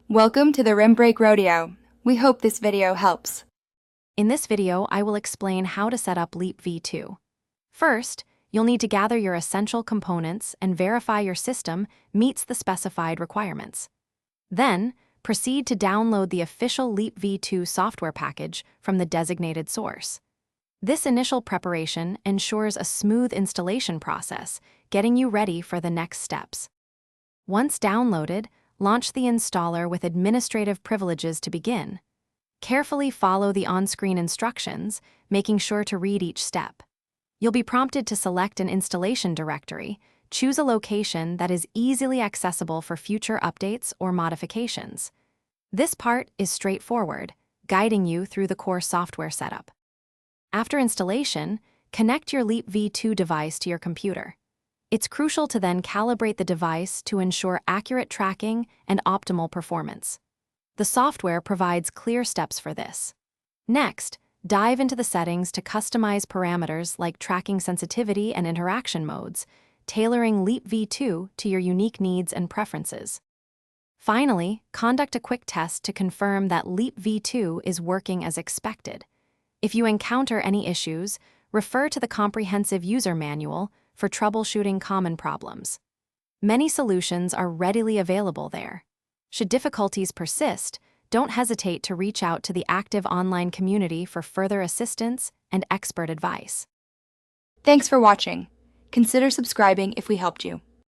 Welcome to the Rim Break Rodeo. We hope this video helps. In this video, I will explain how to set up Leap V2. First, you'll need to gather your essential components and verify your system meets the specified requirements. Then, proceed to download the official Leap V2 software package from the designated source. This initial preparation ensures a smooth installation process, getting you ready for the next steps. Once downloaded, launch the installer with administrative privileges to begin. Carefully follow the on-screen instructions, making sure to read each step. You'll be prompted to select an installation directory. Choose a location that is easily accessible for future updates or modifications. This part is straightforward, guiding you through the core software setup. After installation, connect your Leap V2 device to your computer. It's crucial to then calibrate the device to ensure accurate tracking and optimal performance. The software provides clear steps for this. Next, dive into the settings to customize parameters like tracking sensitivity and interaction modes, tailoring Leap V2 to your unique needs and preferences. Finally, conduct a quick test to confirm that Leap V2 is working as expected. If you encounter any issues, refer to the comprehensive user manual for troubleshooting common problems. Many solutions are readily available there. Should difficulties persist, don't hesitate to reach out to the active online community for further assistance and expert advice. Thanks for watching. Consider subscribing if we helped you.